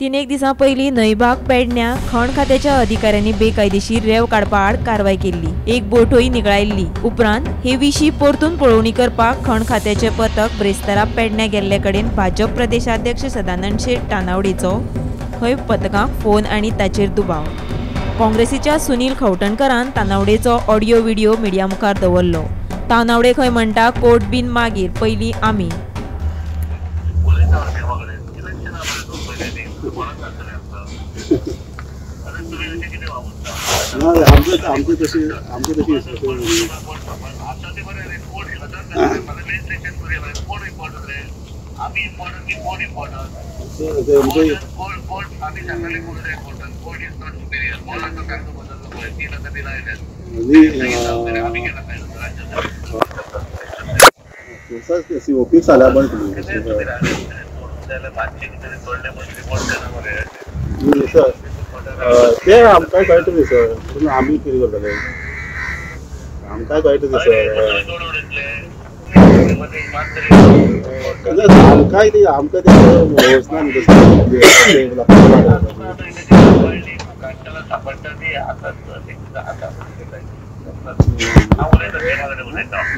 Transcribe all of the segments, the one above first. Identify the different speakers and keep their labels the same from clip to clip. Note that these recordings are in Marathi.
Speaker 1: एक दिसा पयलीं न्हयभाग पेडण्यां खण खात्याच्या अधिकाऱ्यांनी बेकायदेशीर रेंव काडपा आड कारवाय केल्ली। एक बोटूय निगळायल्ली। उपरांत हे विशीं परतून पळोवणी करपाक खण खात्याचे पथक ब्रेस्तारा पेडण्यां गेल्ले कडेन भाजप प्रदेशाध्यक्ष सदानंद शेट टानावडेचो हय पथकाक फोन आनी ताचेर दुबाव। काँग्रेसीच्या सुनील खवटणकरान तानावडेचो ऑडियो व्हिडिओ मिडिया मुखार दवरलो। तानावडे खंय म्हणटा कोर्ट बीन मागीर पयलीं आमी
Speaker 2: सीओपी साल्या पण ते आमकां कळटा न्ही सर, पूण आमी कितें करतले आमकां कळटा न्ही सर, आमकांय ती आमकां ते वचना न्ही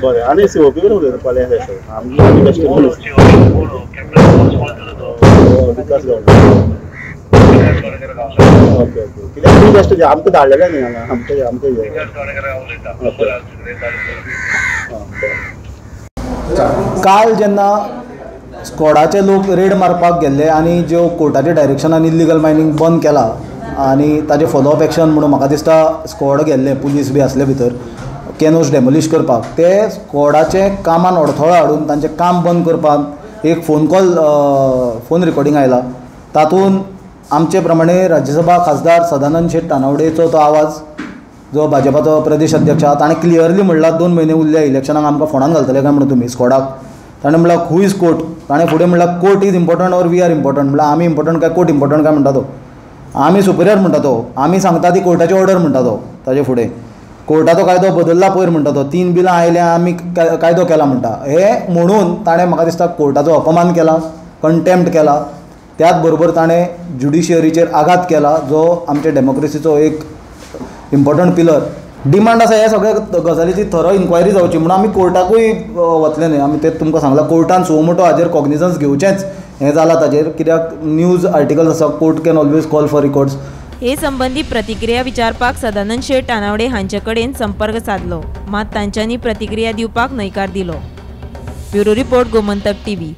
Speaker 2: बरें आनी सीओपी कडेन उलयता फाल्यां सर आमी बेश्टे विकास गांवकर ओके ओके कित्याक आमी बेश्टे आमकां धाडलेले न्ही हांगा आमकां
Speaker 3: काल जेन्ना स्कॉडाचे लोक रेड मारपाक गेल्ले आनी ज्यो कोर्टाच्या डायरेक्शनान इल्लिगल मायनींग बंद केला आनी ताजे फॉलोअप एक्शन म्हणून म्हाका दिसता स्कॉड गेल्ले पुलीस बी आसले भितर कॅनोज डेमोलिश करपाक, ते स्कॉडाचे कामान अडथळो हाडून तांचें काम बंद करपाक एक फोन रिकॉर्डिंग आयला। तातूंत आमचे प्रमाणे राज्यसभा खासदार सदानंद शेट टानावडेचो तो आवाज जो भाजपाचो प्रदेश अध्यक्ष आहा ताणें क्लियरली म्हणला 2 म्हयने उरल्या इलेक्शनाक आमकां फोंडान घालतले काय म्हणून तुमी स्कॉडाक। ताणें म्हणला हू इज कोर्ट, ताणें फुडें म्हणला court is important or we are important, म्हणल्यार आमी इम्पॉर्टंट काय कोर्ट इम्पॉर्टंट काय म्हणटा तो, आमी सुपिरियर म्हणटा तो, आमी सांगता ती कोर्टाची ऑर्डर म्हणटा तो, ताजे फुडें कोर्टाचो कायदो बदलला पयर म्हणटा तो, 3 बिलां आयल्या आमी कायदो केला म्हणटा। हे म्हणून ताणें म्हाका दिसता कोर्टाचो अपमान केला, कंटेम्प्ट केला, त्याच बरोबर ताणें ज्युडिशियरीचेर आघात केला जो आमच्या डेमोक्रेसीचो एक इम्पॉर्टंट पिलर। डिमांड आसा हे सगळे गजालीची थरो इन्क्वायरी जावची म्हणून आमी कोर्टाकूय वतले न्ही, आमी तेच तुमकां सांगलां कोर्टान सुमोटो हाजेर कॉग्निजन्स घेवचेंच हें जालां ताजेर, कित्याक न्यूज आर्टिकल्स आसा court can always call for records.
Speaker 1: हे संबंधी प्रतिक्रिया विचारपाक सदानंद शेट टानावडे हांचे कडेन संपर्क साधलो, मात तांच्यांनी प्रतिक्रिया दिवपाक न्हयकार दिलो। Bureau report Gomantak TV.